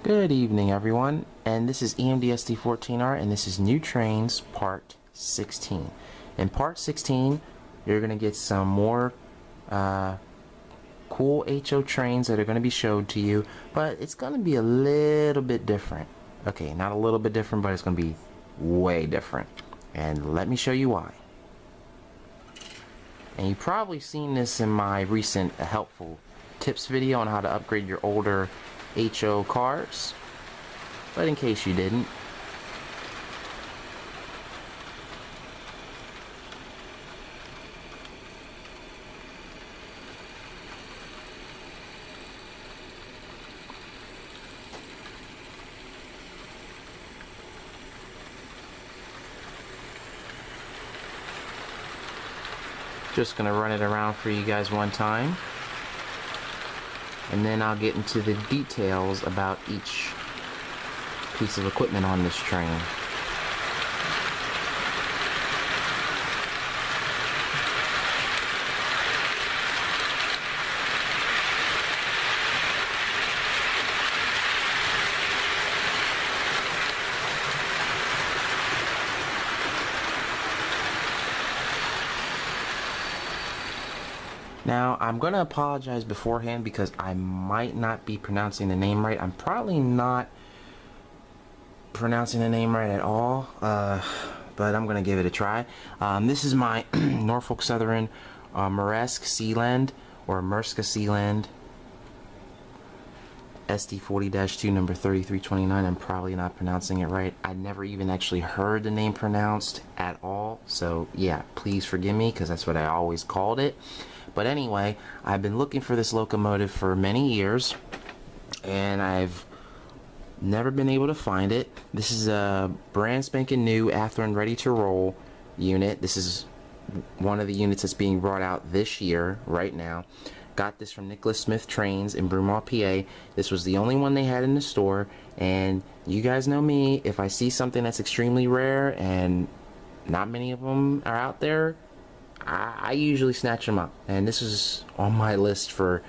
Good evening, everyone, and this is EMD SD14R, and this is New Trains Part 16. In Part 16, you're going to get some more cool HO trains that are going to be showed to you, but it's going to be a little bit different. Okay, not a little bit different, but it's going to be way different, and let me show you why. And you've probably seen this in my recent helpful tips video on how to upgrade your older HO cars, but in case you didn't, just gonna run it around for you guys one time, and then I'll get into the details about each piece of equipment on this train. Now, I'm going to apologize beforehand because I might not be pronouncing the name right. I'm probably not pronouncing the name right at all, but I'm going to give it a try. This is my Norfolk Southern Maersk Sealand, or Maersk Sealand SD40-2 number 3329. I'm probably not pronouncing it right. I never even actually heard the name pronounced at all, so yeah, please forgive me because that's what I always called it. But anyway, I've been looking for this locomotive for many years, and I've never been able to find it. This is a brand spanking new Athearn ready to roll unit. This is one of the units that's being brought out this year, right now. Got this from Nicholas Smith Trains in Broomall, PA. This was the only one they had in the store, and you guys know me, if I see something that's extremely rare and not many of them are out there, I usually snatch them up, and this is on my list for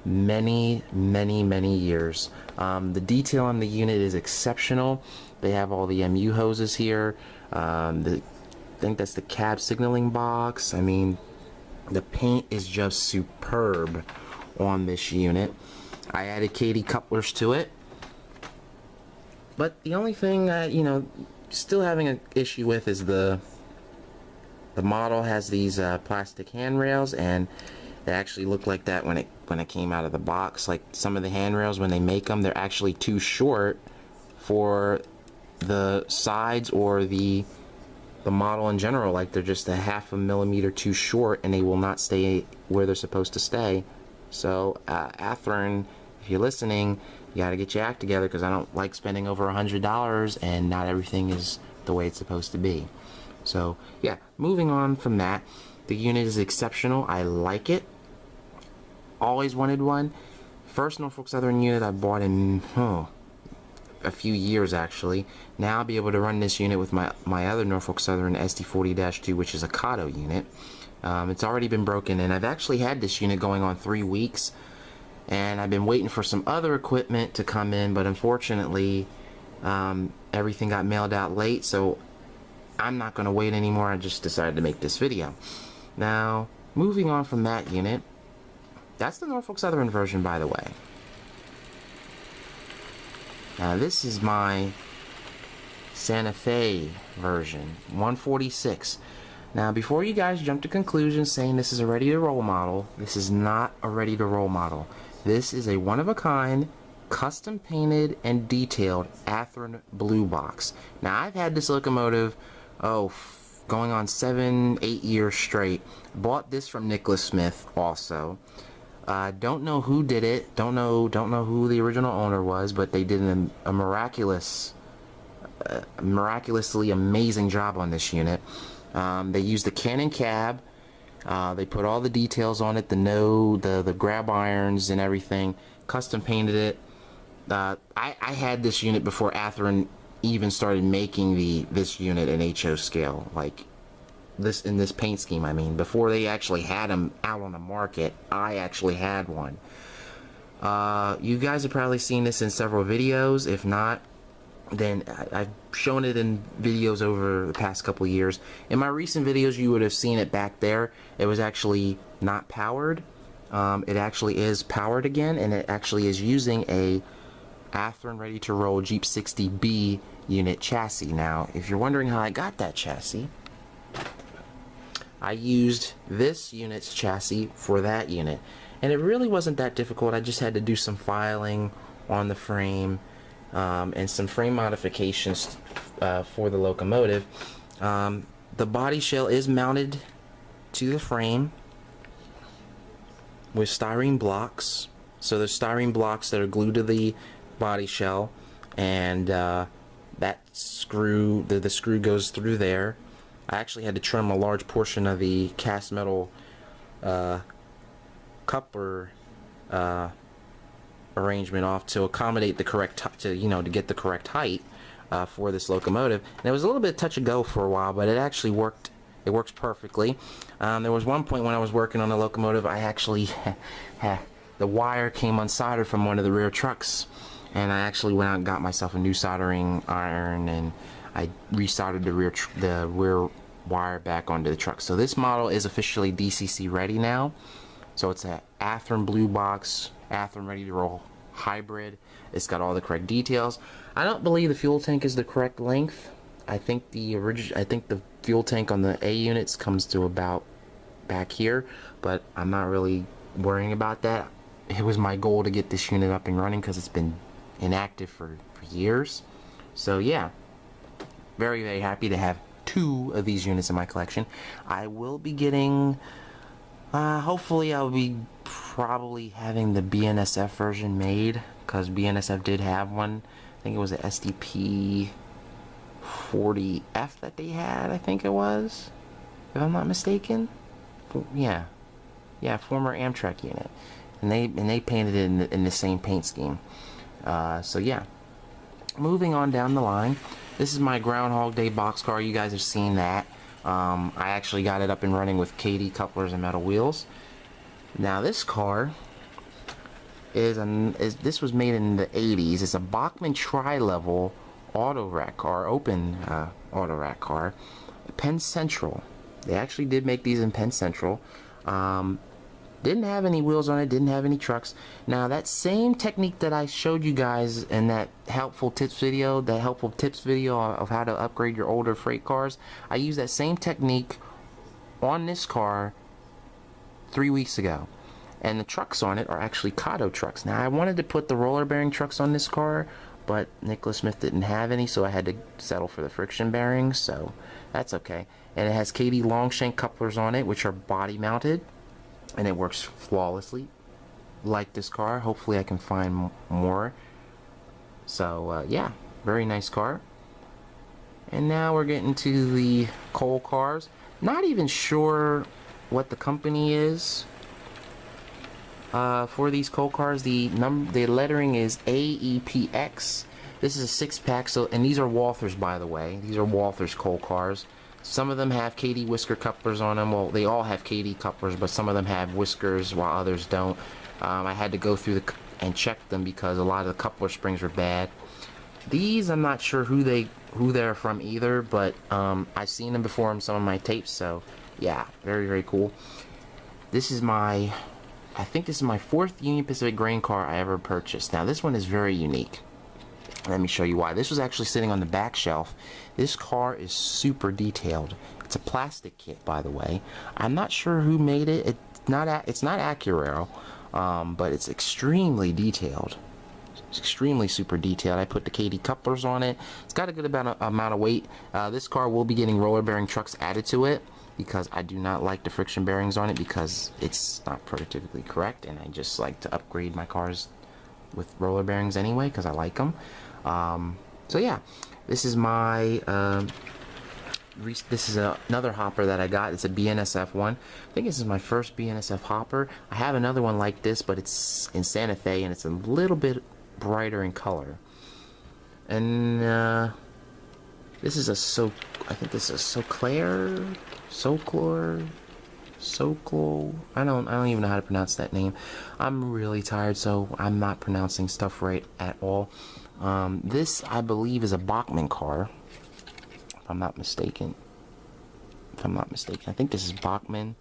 many years. The detail on the unit is exceptional. They have all the MU hoses here. I think that's the cab signaling box. I mean, the paint is just superb on this unit. I added Kadee couplers to it, but the only thing that, you know, still having an issue with is the model has these plastic handrails, and they actually look like that when it came out of the box. Like, some of the handrails, when they make them, they're actually too short for the sides or the model in general. Like, they're just a half a millimeter too short, and they will not stay where they're supposed to stay. So Athearn, if you're listening, you got to get your act together, because I don't like spending over $100 and not everything is the way it's supposed to be. So yeah, moving on from that, the unit is exceptional. I like it. Always wanted one. First Norfolk Southern unit I bought in a few years, actually. Now I'll be able to run this unit with my other Norfolk Southern SD40-2, which is a Kato unit. It's already been broken, and I've actually had this unit going on 3 weeks, and I've been waiting for some other equipment to come in, but unfortunately everything got mailed out late, so I'm not going to wait anymore. I just decided to make this video. Now, moving on from that unit, that's the Norfolk Southern version, by the way. Now, this is my Santa Fe version, 146. Now, before you guys jump to conclusions saying this is a ready-to-roll model, this is not a ready-to-roll model. This is a one-of-a-kind, custom painted and detailed Athearn blue box. Now, I've had this locomotive going on 7-8 years straight. Bought this from Nicholas Smith also. Don't know who did it, don't know who the original owner was, but they did a miraculously amazing job on this unit. They used the Cannon cab. They put all the details on it, the grab irons and everything, custom painted it. I had this unit before Athearn even started making this unit in HO scale, like this in this paint scheme. I mean, before they actually had them out on the market, I actually had one. You guys have probably seen this in several videos. If not, then I've shown it in videos over the past couple years. In my recent videos, you would have seen it back there. It was actually not powered. It actually is powered again, and it actually is using a Athearn ready to roll Jeep60B unit chassis. Now, if you're wondering how I got that chassis, I used this unit's chassis for that unit, and it really wasn't that difficult. I just had to do some filing on the frame and some frame modifications for the locomotive. The body shell is mounted to the frame with styrene blocks. So there's styrene blocks that are glued to the body shell, and that screw, the screw goes through there. I actually had to trim a large portion of the cast metal coupler arrangement off to accommodate the correct to get the correct height for this locomotive. And it was a little bit touch and go for a while, but it actually worked. It works perfectly. There was one point when I was working on the locomotive, I actually the wire came unsoldered from one of the rear trucks, and I actually went out and got myself a new soldering iron, and I resoldered the rear wire back onto the truck. So this model is officially DCC ready now. So it's a Athearn blue box, Athearn ready to roll hybrid. It's got all the correct details. I don't believe the fuel tank is the correct length. I think the fuel tank on the A units comes to about back here, but I'm not really worrying about that. It was my goal to get this unit up and running because it's been inactive for years. So yeah, very, very happy to have 2 of these units in my collection. I will be getting, hopefully I'll be probably having the BNSF version made, because BNSF did have one. I think it was the SD40-2 that they had, I think it was, if I'm not mistaken. Yeah, former Amtrak unit, and they painted it in the same paint scheme. So yeah, moving on down the line, this is my Groundhog Day boxcar. You guys have seen that. I actually got it up and running with Kadee couplers and metal wheels. Now this car this was made in the 80s. It's a Bachmann tri-level auto rack car, open auto rack car, Penn Central. They actually did make these in Penn Central. Didn't have any wheels on it, didn't have any trucks. Now that same technique that I showed you guys in that helpful tips video, of how to upgrade your older freight cars, I used that same technique on this car 3 weeks ago. And the trucks on it are actually Kato trucks. Now I wanted to put the roller bearing trucks on this car, but Nicholas Smith didn't have any, so I had to settle for the friction bearings, so that's okay. And it has Kadee long shank couplers on it, which are body mounted, and it works flawlessly like this car. Hopefully I can find more. So yeah, very nice car. And now we're getting to the coal cars. Not even sure what the company is for these coal cars. The lettering is AEPX. This is a 6-pack, and these are Walthers, by the way. These are Walthers coal cars. Some of them have Kadee whisker couplers on them. Well, they all have Kadee couplers, but some of them have whiskers while others don't. I had to go through and check them because a lot of the coupler springs were bad. These, I'm not sure who they're from either, but I've seen them before on some of my tapes, so yeah, very, very cool. This is I think this is my 4th Union Pacific grain car I ever purchased. Now this one is very unique. Let me show you why. This was actually sitting on the back shelf. This car is super detailed. It's a plastic kit, by the way. I'm not sure who made it. It's not Accurail, but it's extremely detailed. It's extremely super detailed. I put the Kadee couplers on it. It's got a good amount of weight. This car will be getting roller bearing trucks added to it, because I do not like the friction bearings on it because it's not prototypically correct, and I just like to upgrade my cars with roller bearings anyway because I like them. So yeah, this is my this is another hopper that I got. It's a BNSF one. I think this is my first BNSF hopper. I have another one like this, but it's in Santa Fe, and it's a little bit brighter in color. And this is I think this is a Scoular Sokol. I don't even know how to pronounce that name. I'm really tired, so I'm not pronouncing stuff right at all. This, I believe, is a Bachmann car, if I'm not mistaken. I think this is Bachmann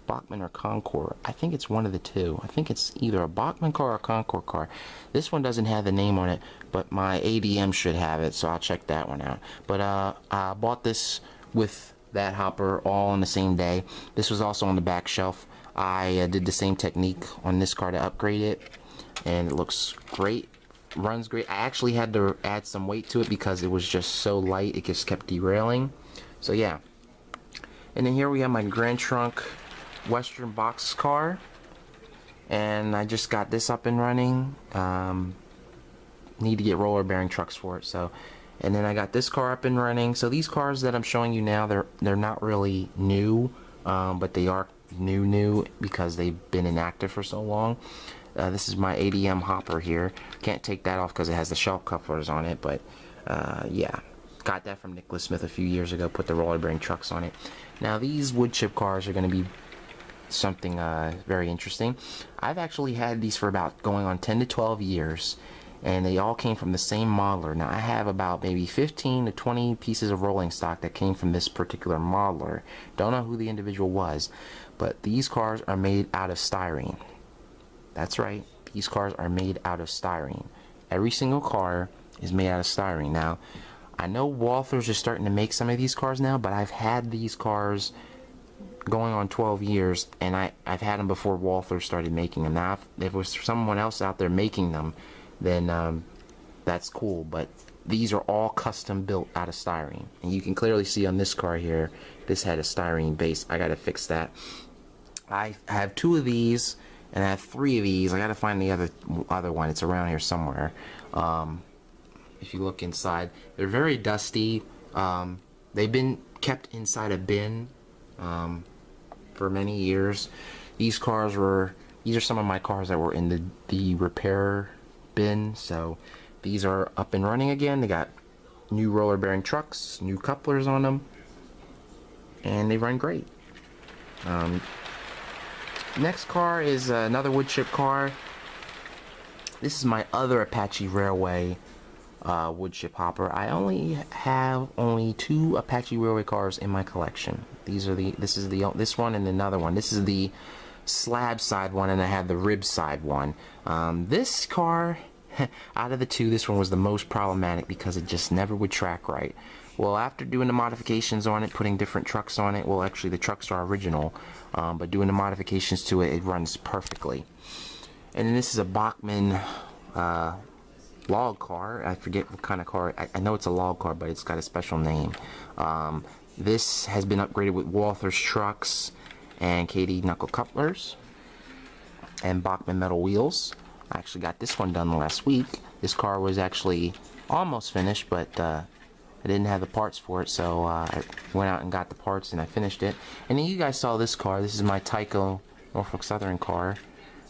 or Concord. I think it's one of the two. I think it's either a Bachmann car or a Concord car. This one doesn't have the name on it, but my ADM should have it, so I'll check that one out. But I bought this with that hopper all on the same day. This was also on the back shelf. I did the same technique on this car to upgrade it, and it looks great, runs great. I actually had to add some weight to it because it was just so light, it just kept derailing. So yeah. And then here we have my Grand Trunk Western box car, and I just got this up and running. Need to get roller bearing trucks for it, so. And then I got this car up and running. So these cars that I'm showing you now, they're not really new, but they are new because they've been inactive for so long. This is my ADM hopper here. Can't take that off because it has the shelf couplers on it, but yeah, got that from Nicholas Smith a few years ago. Put the roller bearing trucks on it. Now these wood chip cars are going to be something very interesting. I've actually had these for about going on 10 to 12 years, and they all came from the same modeler. Now I have about maybe 15 to 20 pieces of rolling stock that came from this particular modeler. Don't know who the individual was, but these cars are made out of styrene. That's right, these cars are made out of styrene. Every single car is made out of styrene. Now I know Walthers is starting to make some of these cars now, but I've had these cars going on 12 years, and I've had them before Walthers started making them. Now if there was someone else out there making them, then that's cool, but these are all custom built out of styrene, and you can clearly see on this car here, this had a styrene base. I gotta fix that. I have 2 of these, and I have 3 of these. I gotta find the other one. It's around here somewhere. If you look inside, they're very dusty. They've been kept inside a bin for many years. These are some of my cars that were in the repair bin, so these are up and running again. They got new roller bearing trucks, new couplers on them, and they run great. Next car is another wood chip car. This is my other Apache Railway wood chip hopper. I only have 2 Apache Railway cars in my collection. This one and another one. This is the slab side one, and I had the rib side one. This car, out of the 2, this one was the most problematic because it just never would track right. Well, after doing the modifications on it, putting different trucks on it, well, actually the trucks are original, but doing the modifications to it, it runs perfectly. And then this is a Bachmann log car. I forget what kind of car. I know it's a log car, but it's got a special name. This has been upgraded with Walthers trucks and Kadee knuckle couplers and Bachmann metal wheels. I actually got this one done last week. This car was actually almost finished, but I didn't have the parts for it, so I went out and got the parts and I finished it. And then you guys saw this car. This is my Tyco Norfolk Southern car,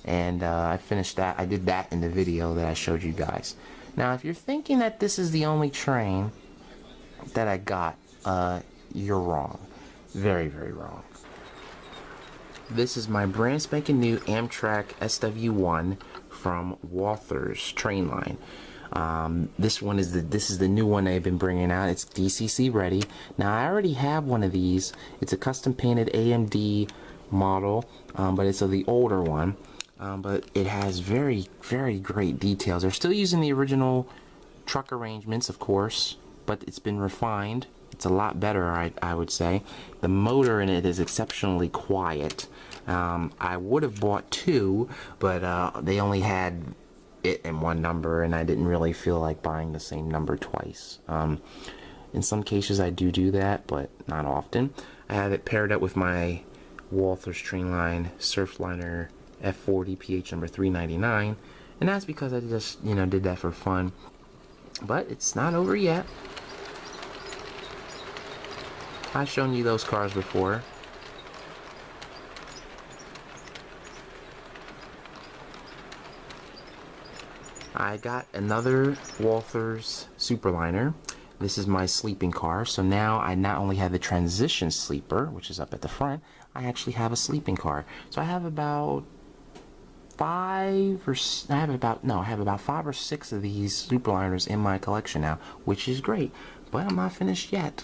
and I finished that. I did that in the video that I showed you guys. Now if you're thinking that this is the only train that I got, you're wrong. Very, very wrong. This is my brand spanking new Amtrak SW1 from Walthers train line. This is the new one they've been bringing out. It's DCC ready. Now I already have one of these. It's a custom painted AMD model, but it's the older one. But it has very, very great details. They're still using the original truck arrangements, of course, but it's been refined. It's a lot better, I would say. The motor in it is exceptionally quiet. I would have bought 2, but they only had it in one number, and I didn't really feel like buying the same number twice. In some cases I do that, but not often. I have it paired up with my Walthers Trainline Surfliner F40 PH number 399, and that's because I just did that for fun. But it's not over yet. I've shown you those cars before. I got another Walthers Superliner. this is my sleeping car. So now I not only have the transition sleeper, which is up at the front, I actually have a sleeping car. So I have about I have about 5 or 6 of these Superliners in my collection now, which is great. But I'm not finished yet.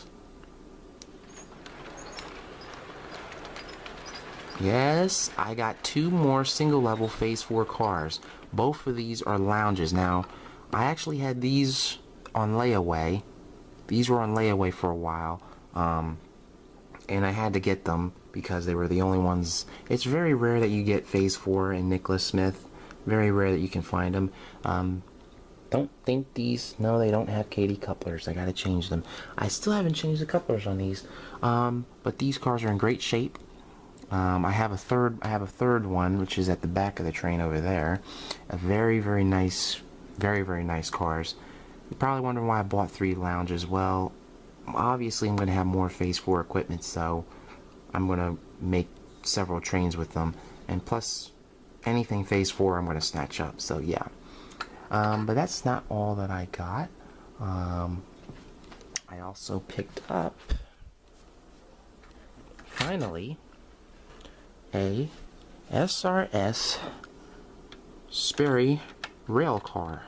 Yes, I got 2 more single level Phase 4 cars. Both of these are lounges. Now, I actually had these on layaway. These were on layaway for a while. And I had to get them because they were the only ones. It's very rare that you get Phase 4 and Nicholas Smith. Very rare that you can find them. Don't think these, no, they don't have Kadee couplers. I gotta change them. I still haven't changed the couplers on these. But these cars are in great shape. I have a third one, which is at the back of the train over there. A very nice, very nice cars. You're probably wondering why I bought 3 lounges. Well, obviously I'm going to have more Phase 4 equipment, so I'm going to make several trains with them. And plus, anything Phase 4 I'm going to snatch up, so yeah. But that's not all that I got. I also picked up, finally, a SRS Sperry Rail car.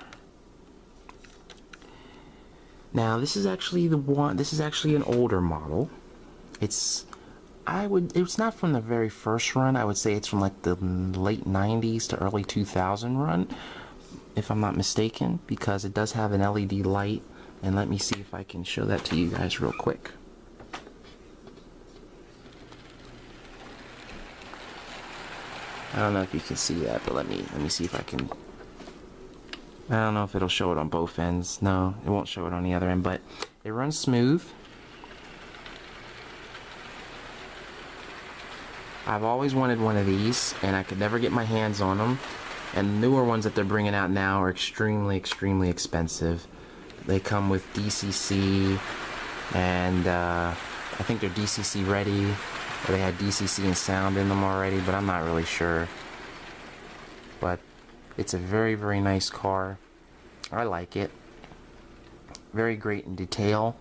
Now this is actually an older model. It's not from the very first run. I would say it's from like the late 90s to early 2000 run, if I'm not mistaken, because it does have an LED light. And let me see if I can show that to you guys real quick. I don't know if you can see that, but let me see if I can. I don't know if it'll show it on both ends. No, it won't show it on the other end, but it runs smooth. I've always wanted one of these, and I could never get my hands on them. And the newer ones that they're bringing out now are extremely expensive. They come with DCC, and I think they're DCC ready, or they had DCC and sound in them already, but I'm not really sure. But it's a very nice car. I like it. Very great in detail.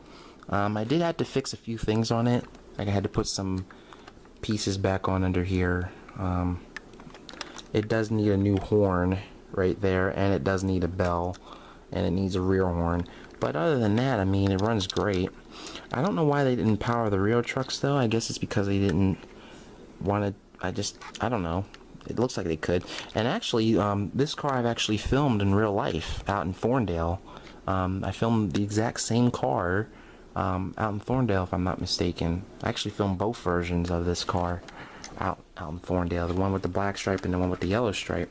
I did have to fix a few things on it. Like I had to put some pieces back on under here. It does need a new horn right there, and it does need a bell, and it needs a rear horn. But other than that, I mean, it runs great. I don't know why they didn't power the rear trucks though. I guess it's because they didn't want to. I don't know. It looks like they could. And actually, this car I've actually filmed in real life out in Thorndale. I filmed the exact same car out in Thorndale, if I'm not mistaken. I actually filmed both versions of this car out in Thorndale. The one with the black stripe and the one with the yellow stripe.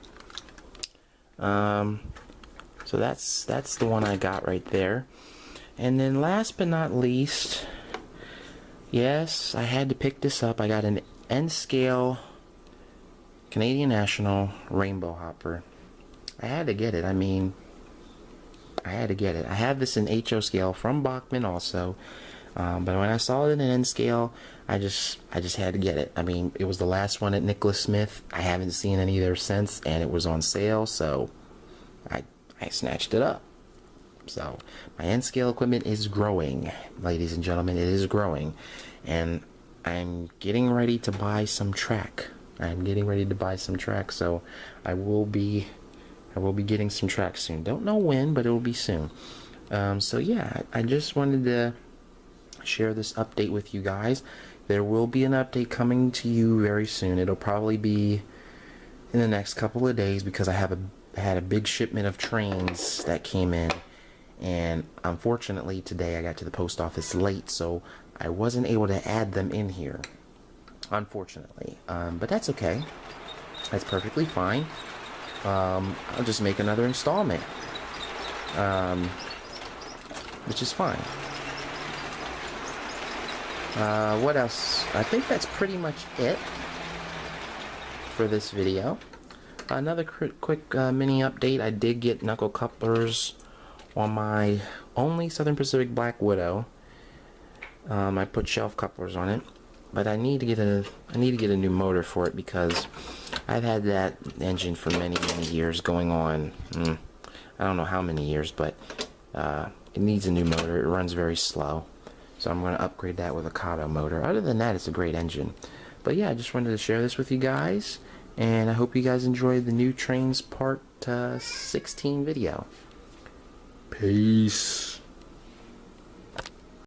So that's the one I got right there. And then last but not least, yes, I had to pick this up. I got an N-scale Canadian National Rainbow Hopper. I had to get it. I mean, I had to get it. I have this in HO scale from Bachmann also, but when I saw it in an N scale, I just had to get it. I mean, it was the last one at Nicholas Smith. I haven't seen any there since, and it was on sale, so I snatched it up. So my N scale equipment is growing, ladies and gentlemen. It is growing, and I'm getting ready to buy some track. So I will be getting some track soon. Don't know when, but it will be soon. So yeah, I just wanted to share this update with you guys. There will be an update coming to you very soon. It'll probably be in the next couple of days, because I had a big shipment of trains that came in, and unfortunately today I got to the post office late, so I wasn't able to add them in here, unfortunately. But that's okay. That's perfectly fine. I'll just make another installment, which is fine. What else? I think that's pretty much it for this video. Another quick mini update. I did get knuckle couplers on my only Southern Pacific Black Widow. I put shelf couplers on it, but I need to get a new motor for it, because I've had that engine for many years going on. I don't know how many years, but it needs a new motor. It runs very slow. So I'm going to upgrade that with a Kato motor. Other than that, it's a great engine. But yeah, I just wanted to share this with you guys. And I hope you guys enjoyed the new trains part 16 video. Peace.